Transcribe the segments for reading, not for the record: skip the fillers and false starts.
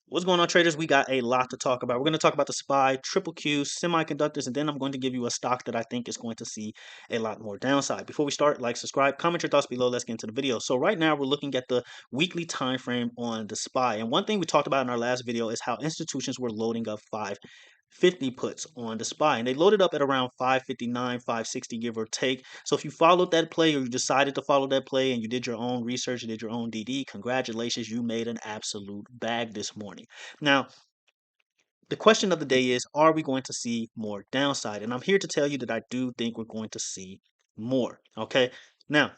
What's going on, traders? We got a lot to talk about. We're going to talk about the SPY, triple Q, semiconductors, and then I'm going to give you a stock that I think is going to see a lot more downside. Before we start, like, subscribe, comment your thoughts below. Let's get into the video. So right now we're looking at the weekly time frame on the SPY. And one thing we talked about in our last video is how institutions were loading up 550 puts on the SPY, and they loaded up at around 559, 560, give or take. So if you followed that play, or you decided to follow that play, and you did your own research, you did your own DD, congratulations, you made an absolute bag this morning. Now, the question of the day is, are we going to see more downside? And I'm here to tell you that I do think we're going to see more. Okay. Now,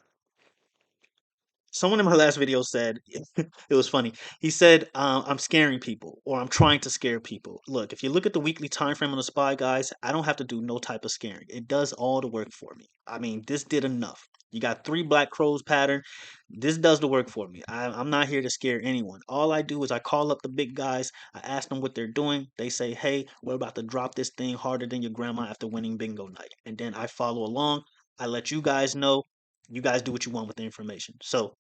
someone in my last video said, it was funny. He said, I'm scaring people, or I'm trying to scare people. Look, if you look at the weekly time frame on the SPY, guys, I don't have to do no type of scaring. It does all the work for me. I mean, this did enough. You got 3 black crows pattern. This does the work for me. I'm not here to scare anyone. All I do is I call up the big guys. I ask them what they're doing. They say, hey, we're about to drop this thing harder than your grandma after winning bingo night. And then I follow along. I let you guys know. You guys do what you want with the information. So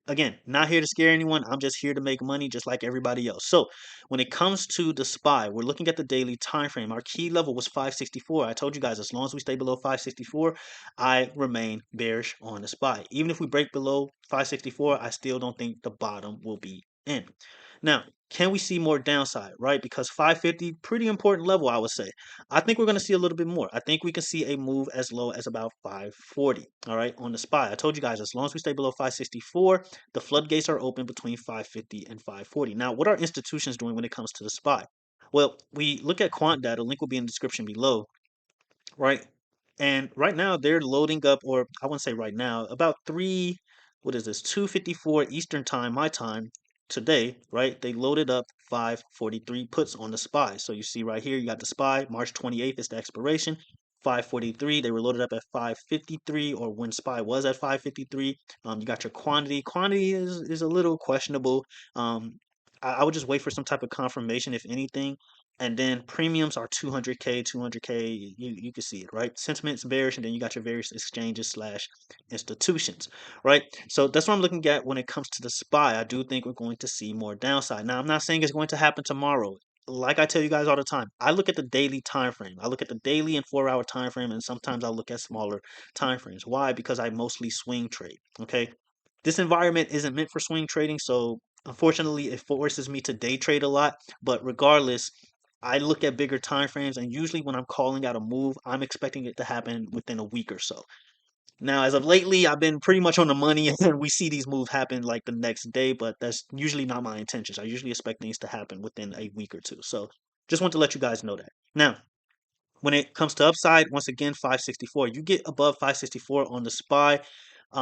again, not here to scare anyone. I'm just here to make money just like everybody else. So when it comes to the SPY, we're looking at the daily time frame. Our key level was 564. I told you guys, as long as we stay below 564, I remain bearish on the SPY. Even if we break below 564, I still don't think the bottom will be in. Now, can we see more downside, right? Because 550, pretty important level, I would say. I think we're going to see a little bit more. I think we can see a move as low as about 540, all right, on the SPY. I told you guys, as long as we stay below 564, the floodgates are open between 550 and 540. Now, what are institutions doing when it comes to the SPY? Well, we look at quant data. Link will be in the description below, right? And right now they're loading up, or I wouldn't say right now, about what is this, 2:54 Eastern time, my time today, right? They loaded up 543 puts on the SPY. So you see right here, you got the SPY, March 28th is the expiration. 543, they were loaded up at 553, or when SPY was at 553. You got your quantity. Quantity is a little questionable. I would just wait for some type of confirmation, if anything. And then premiums are 200K, 200K. You can see it, right? Sentiment's bearish, and then you got your various exchanges slash institutions, right? So that's what I'm looking at when it comes to the SPY. I do think we're going to see more downside. Now, I'm not saying it's going to happen tomorrow. Like I tell you guys all the time, I look at the daily time frame. I look at the daily and 4 hour time frame, and sometimes I look at smaller time frames. Why? Because I mostly swing trade. Okay. This environment isn't meant for swing trading, so unfortunately, it forces me to day trade a lot. But regardless, I look at bigger time frames, and usually when I'm calling out a move, I'm expecting it to happen within a week or so. Now, as of lately, I've been pretty much on the money, and we see these moves happen like the next day, but that's usually not my intentions. I usually expect things to happen within a week or two. So just want to let you guys know that. Now, when it comes to upside, once again, 564. You get above 564 on the SPY,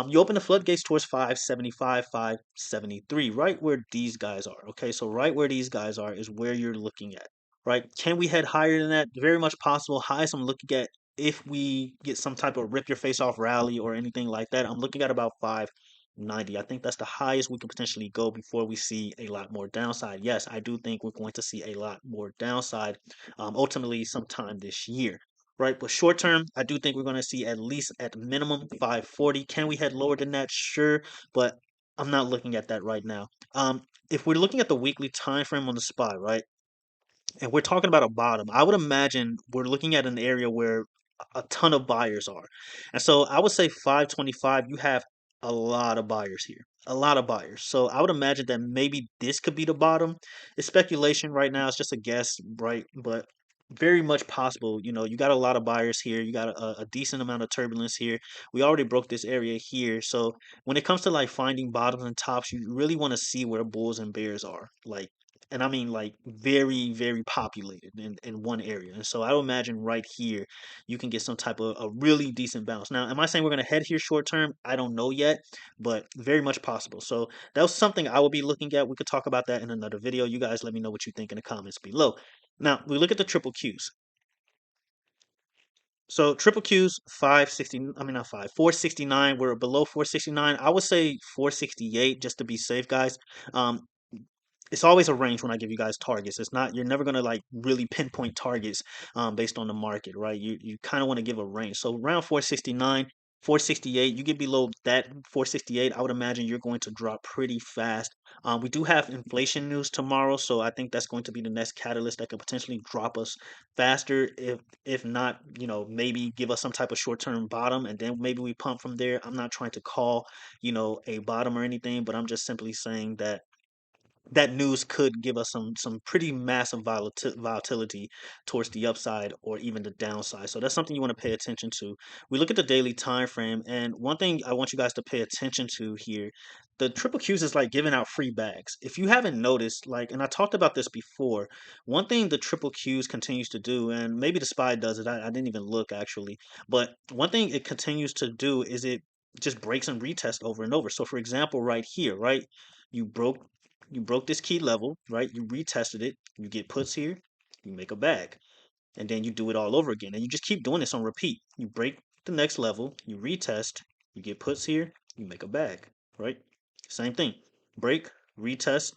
you open the floodgates towards 575, 573, right where these guys are. Okay, so right where these guys are is where you're looking at, right? Can we head higher than that? Very much possible. Highest I'm looking at, if we get some type of rip your face off rally or anything like that, I'm looking at about 590. I think that's the highest we could potentially go before we see a lot more downside. Yes, I do think we're going to see a lot more downside, ultimately sometime this year, right? But short term, I do think we're going to see at least at minimum 540. Can we head lower than that? Sure, but I'm not looking at that right now. If we're looking at the weekly time frame on the SPY, right, and we're talking about a bottom, I would imagine we're looking at an area where a ton of buyers are. And so I would say 525, you have a lot of buyers here. A lot of buyers. So I would imagine that maybe this could be the bottom. It's speculation right now. It's just a guess, right? But very much possible. You know, you got a lot of buyers here. You got a decent amount of turbulence here. We already broke this area here. So when it comes to like finding bottoms and tops, you really want to see where bulls and bears are. Like, and I mean like very, very populated in one area. And so I would imagine right here you can get some type of a really decent bounce. Now, am I saying we're gonna head here short term? I don't know yet, but very much possible. So that was something I will be looking at. We could talk about that in another video. You guys let me know what you think in the comments below. Now we look at the triple Qs. So triple Qs 560, I mean not 469. We're below 469. I would say 468 just to be safe, guys. Um, it's always a range when I give you guys targets. It's not, you're never gonna like really pinpoint targets based on the market, right? You kind of want to give a range. So around 469, 468, you get below that 468, I would imagine you're going to drop pretty fast. We do have inflation news tomorrow, so I think that's going to be the next catalyst that could potentially drop us faster. If not, maybe give us some type of short-term bottom, and then maybe we pump from there. I'm not trying to call, a bottom or anything, but I'm just simply saying that that news could give us some pretty massive volatility towards the upside or even the downside. So that's something you want to pay attention to. We look at the daily time frame, and one thing I want you guys to pay attention to here, the triple Qs is like giving out free bags. If you haven't noticed, like, and I talked about this before, one thing the triple Qs continues to do, and maybe the SPY does it, I didn't even look actually, but one thing it continues to do is it just breaks and retests over and over. So for example, right here, right? You broke this key level, right? You retested it, you get puts here, you make a bag, and then you do it all over again. And you just keep doing this on repeat. You break the next level, you retest, you get puts here, you make a bag, right? Same thing. Break, retest,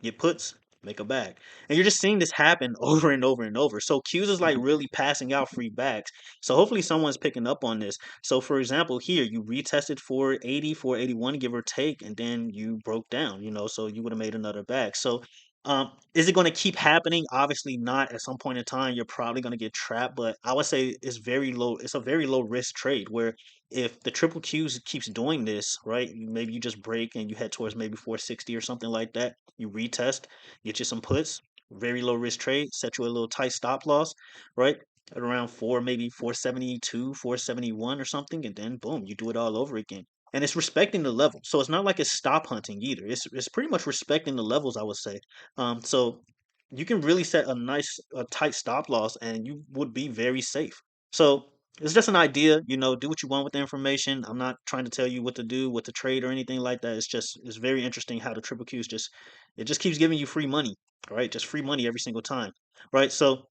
get puts, make a bag. And you're just seeing this happen over and over and over. So Q's is like really passing out free bags. So hopefully someone's picking up on this. So for example, here you retested 480, 481, give or take, and then you broke down, so you would have made another bag. So is it going to keep happening? Obviously not. At some point in time, you're probably going to get trapped, but I would say it's very low. It's a very low risk trade where if the triple Qs keeps doing this, right? Maybe you just break and you head towards maybe 460 or something like that. You retest, get you some puts, very low risk trade, set you a little tight stop loss, right? At around four, maybe 472, 471 or something, and then boom, you do it all over again. And it's respecting the level. So it's not like it's stop hunting either. It's pretty much respecting the levels, I would say. So you can really set a tight stop loss and you would be very safe. So it's just an idea, do what you want with the information. I'm not trying to tell you what to do, what to trade or anything like that. It's very interesting how the triple Qs just keeps giving you free money, right? Just free money every single time, right? So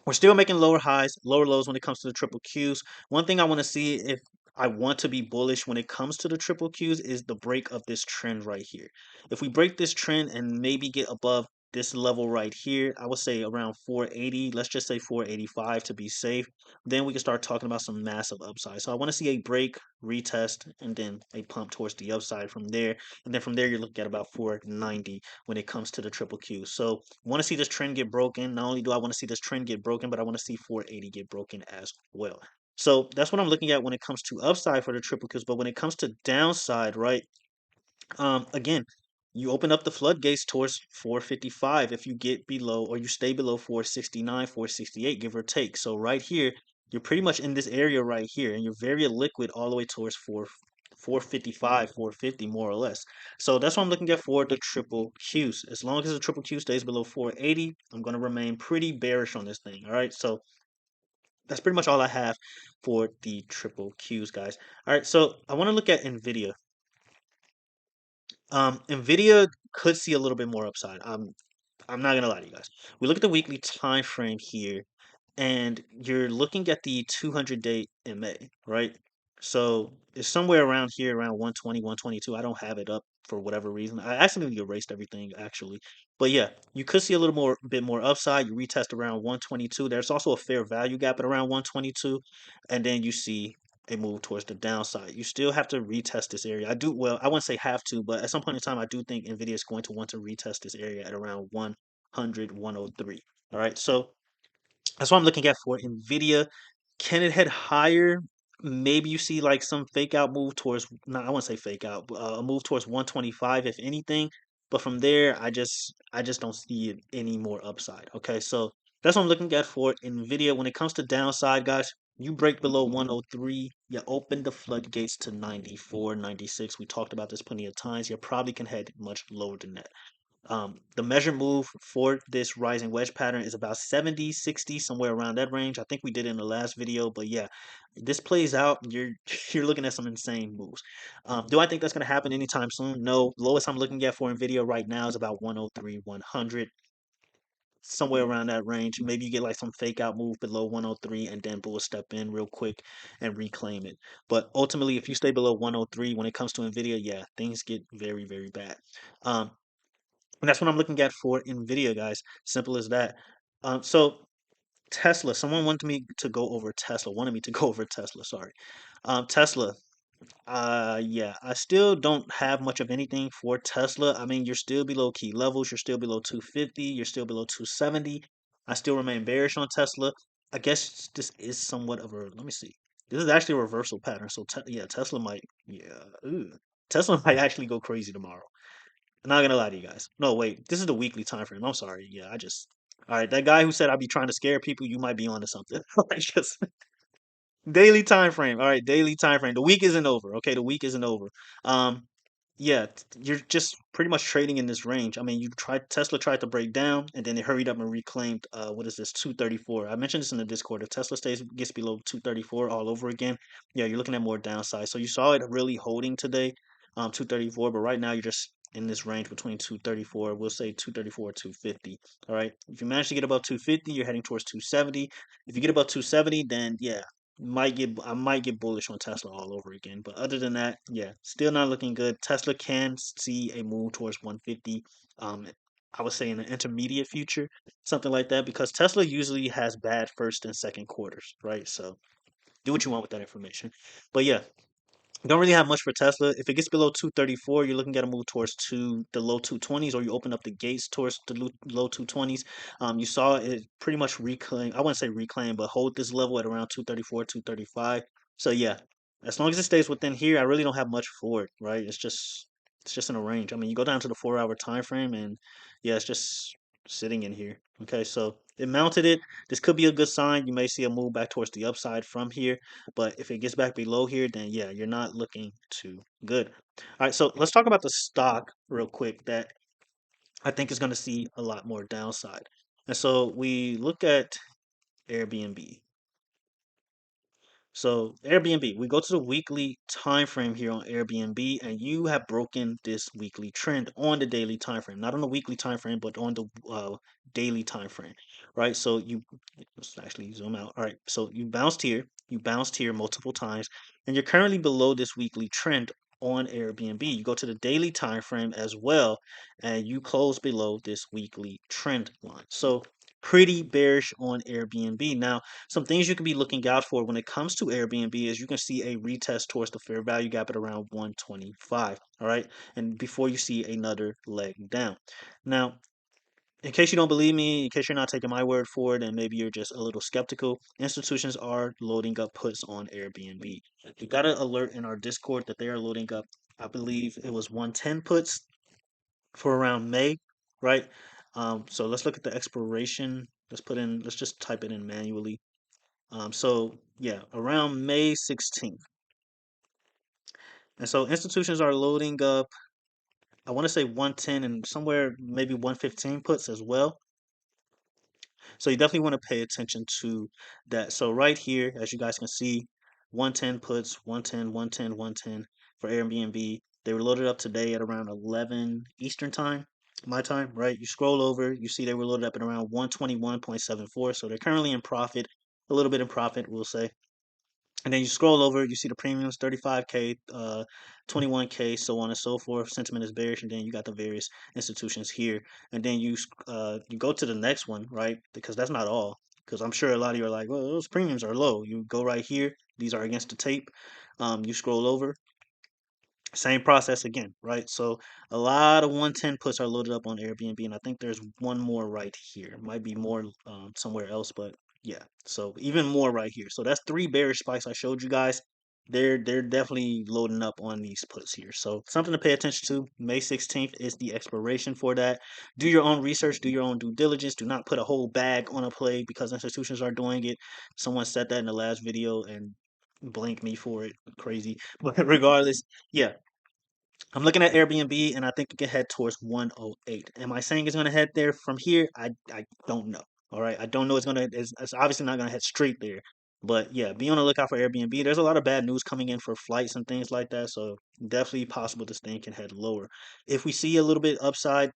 we're still making lower highs, lower lows when it comes to the triple Qs. One thing I want to see if I want to be bullish when it comes to the triple Qs is the break of this trend right here. If we break this trend and maybe get above this level right here, I would say around 480, let's just say 485 to be safe, then we can start talking about some massive upside. So I want to see a break, retest, and then a pump towards the upside from there. And then from there, you're looking at about 490 when it comes to the triple Q. So want to see this trend get broken. Not only do I want to see this trend get broken, but I want to see 480 get broken as well. So that's what I'm looking at when it comes to upside for the triple Qs. But when it comes to downside, right? Again, you open up the floodgates towards 455 if you get below or you stay below 469, 468, give or take. So right here, you're pretty much in this area right here, and you're very liquid all the way towards 455, 450, more or less. So that's what I'm looking at for the triple Qs. As long as the triple Q stays below 480, I'm going to remain pretty bearish on this thing. All right. So that's pretty much all I have for the triple Qs, guys. All right. So I want to look at Nvidia. Nvidia could see a little bit more upside. I'm not gonna lie to you guys. We look at the weekly time frame here, and you're looking at the 200-day MA, right? So it's somewhere around here, around 120, 122. I don't have it up for whatever reason. I accidentally erased everything actually. But yeah, you could see a little more bit more upside. You retest around 122. There's also a fair value gap at around 122, and then you see a move towards the downside. You still have to retest this area. I wouldn't say have to, but at some point in time, I do think Nvidia is going to want to retest this area at around 100, 103. All right, so that's what I'm looking at for Nvidia. Can it head higher? Maybe you see like some fake out move towards, no, I won't say fake out, but a move towards 125 if anything. But from there, I just don't see it any more upside. Okay, so that's what I'm looking at for Nvidia. When it comes to downside, guys, you break below 103, you open the floodgates to 94, 96. We talked about this plenty of times. You probably can head much lower than that. The measure move for this rising wedge pattern is about 70, 60, somewhere around that range. I think we did it in the last video, but yeah, this plays out. You're you're looking at some insane moves. Do I think that's going to happen anytime soon? No. Lowest I'm looking at for Nvidia right now is about 103, 100, somewhere around that range. Maybe you get like some fake out move below 103 and then bull step in real quick and reclaim it. But ultimately, if you stay below 103 when it comes to Nvidia, yeah, things get very, very bad. Um, and that's what I'm looking at for NVIDIA, guys. Simple as that. So Tesla. Someone wanted me to go over Tesla. Wanted me to go over Tesla. Sorry. Tesla. Yeah, I still don't have much of anything for Tesla. I mean, you're still below key levels. You're still below 250. You're still below 270. I still remain bearish on Tesla. I guess this is somewhat of a, let me see. This is actually a reversal pattern. So yeah, Tesla might, yeah, Tesla might actually go crazy tomorrow. I'm not gonna lie to you guys. No, wait, this is the weekly time frame. I'm sorry. Yeah, all right, that guy who said I'd be trying to scare people, you might be onto something. I just daily time frame. All right, daily time frame. The week isn't over. Okay, the week isn't over. Um, yeah, you're just pretty much trading in this range. I mean, Tesla tried to break down, and then they hurried up and reclaimed. What is this? 234. I mentioned this in the Discord. If Tesla gets below 234 all over again, yeah, you're looking at more downside. So you saw it really holding today, 234. But right now you're just in this range between 234. We'll say 234, 250. All right. If you manage to get above 250, you're heading towards 270. If you get above 270, then yeah, I might get bullish on Tesla all over again. But other than that, yeah, still not looking good. Tesla can see a move towards 150. Um, I would say in the intermediate future, something like that, because Tesla usually has bad first and second quarters, right? So do what you want with that information. But yeah, don't really have much for Tesla. If it gets below 234, you're looking at a move towards the low 220s, or you open up the gates towards the low 220s. You saw it pretty much reclaim. I wouldn't say reclaim, but hold this level at around 234, 235. So yeah, as long as it stays within here, I really don't have much for it, right? It's just in a range. I mean, you go down to the 4 hour time frame, and yeah, it's just sitting in here. Okay, so it mounted it. This could be a good sign. You may see a move back towards the upside from here. But if it gets back below here, then yeah, you're not looking too good. All right, so let's talk about the stock real quick that I think is going to see a lot more downside. And so we look at Airbnb. So Airbnb, we go to the weekly time frame here on Airbnb, and you have broken this weekly trend on the daily time frame, not on the weekly time frame, but on the daily time frame, right? So let's actually zoom out. All right, so you bounced here multiple times, and you're currently below this weekly trend on Airbnb. You go to the daily time frame as well, and you close below this weekly trend line. So pretty bearish on Airbnb. Now, some things you can be looking out for when it comes to Airbnb is you can see a retest towards the fair value gap at around 125. All right. And before you see another leg down. Now, in case you don't believe me, in case you're not taking my word for it, and maybe you're just a little skeptical, institutions are loading up puts on Airbnb. We got an alert in our Discord that they are loading up, I believe it was 110 puts for around May, right? So let's look at the expiration. Let's just type it in manually. So yeah, around May 16th. And so institutions are loading up, I want to say 110 and somewhere maybe 115 puts as well. So you definitely want to pay attention to that. So right here, as you guys can see, 110 puts, 110, 110, 110 for Airbnb. They were loaded up today at around 11 Eastern time, my time, right? You scroll over, you see they were loaded up at around 121.74. So they're currently in profit, a little bit in profit, we'll say. And then you scroll over, you see the premiums 35K, 21K, so on and so forth. Sentiment is bearish, and then you got the various institutions here. And then you go to the next one, right? Because that's not all. Because I'm sure a lot of you are like, well, those premiums are low. You go right here, these are against the tape. You scroll over, same process again, right? So a lot of 110 puts are loaded up on Airbnb, and I think there's one more right here. Might be more somewhere else, but yeah. So even more right here. So that's three bearish spikes I showed you guys. They're definitely loading up on these puts here. So something to pay attention to. May 16th is the expiration for that. Do your own research, do your own due diligence. Do not put a whole bag on a play because institutions are doing it. Someone said that in the last video and blink me for it. Crazy. But regardless, yeah, I'm looking at Airbnb and I think it can head towards 108. Am I saying it's going to head there from here? I don't know. All right. I don't know it's obviously not going to head straight there. But yeah, be on the lookout for Airbnb. There's a lot of bad news coming in for flights and things like that. So definitely possible this thing can head lower. If we see a little bit upside,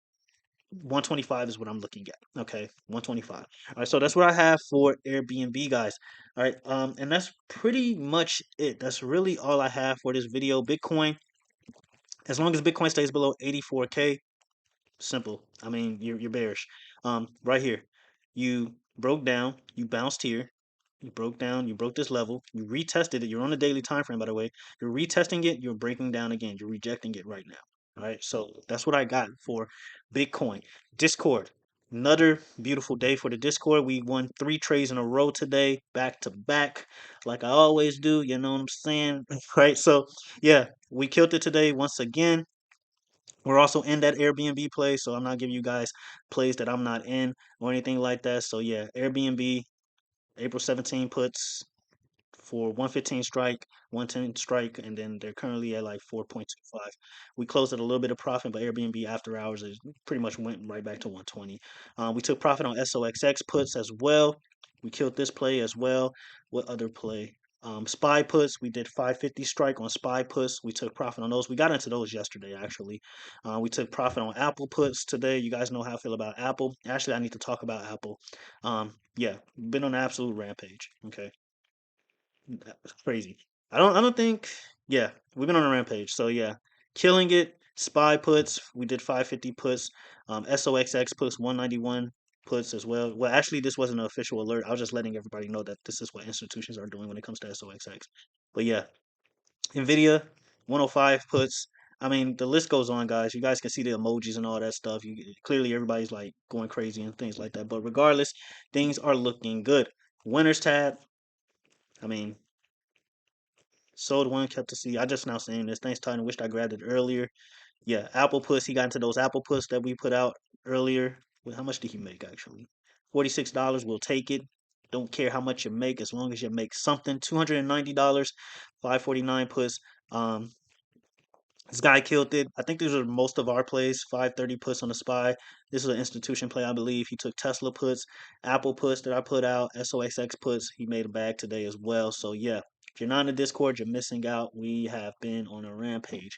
125 is what I'm looking at. Okay. 125. All right. So that's what I have for Airbnb, guys. All right. And that's pretty much it. That's really all I have for this video. Bitcoin, as long as Bitcoin stays below 84K, simple. I mean, you're bearish. Right here, you broke down, you bounced here, you broke down, you broke this level, you retested it. You're on a daily time frame, by the way. You're retesting it, you're breaking down again. You're rejecting it right now. All right, so that's what I got for Bitcoin. Discord, another beautiful day for the Discord. We won 3 trades in a row today, back to back, like I always do. You know what I'm saying? Right, so yeah, we killed it today once again. We're also in that Airbnb play, so I'm not giving you guys plays that I'm not in or anything like that. So yeah, Airbnb, April 17 puts for 115 strike, 110 strike, and then they're currently at like 4.25. We closed at a little bit of profit, but Airbnb after hours is pretty much went right back to 120. We took profit on SOXX puts as well. We killed this play as well. What other play? Spy puts, we did 550 strike on spy puts. We took profit on those. We got into those yesterday, actually. We took profit on Apple puts today. You guys know how I feel about Apple. Actually, I need to talk about Apple. Yeah, been on an absolute rampage. Okay, that's crazy. I don't think. Yeah, we've been on a rampage. So yeah, killing it. Spy puts. We did 550 puts. SOXX puts 191 puts as well. Well, actually, this wasn't an official alert. I was just letting everybody know that this is what institutions are doing when it comes to SOXX. But yeah, Nvidia 105 puts. I mean, the list goes on, guys. You guys can see the emojis and all that stuff. Clearly everybody's like going crazy and things like that. But regardless, things are looking good. Winners tab. I mean, sold one, kept the C. I just now saying this. Thanks, Titan. Wished I grabbed it earlier. Yeah, Apple puss. He got into those Apple puss that we put out earlier. Well, how much did he make actually? $46. We'll take it. Don't care how much you make as long as you make something. $290. 549 puss. Um, this guy killed it. I think these are most of our plays. 530 puts on the SPY. This is an institution play, I believe. He took Tesla puts, Apple puts that I put out, SOXX puts. He made a bag today as well. So yeah, if you're not in the Discord, you're missing out. We have been on a rampage.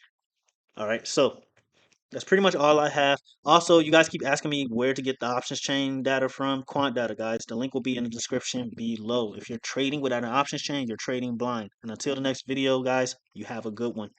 All right, so that's pretty much all I have. Also, you guys keep asking me where to get the options chain data from. Quant data, guys. The link will be in the description below. If you're trading without an options chain, you're trading blind. And until the next video, guys, you have a good one.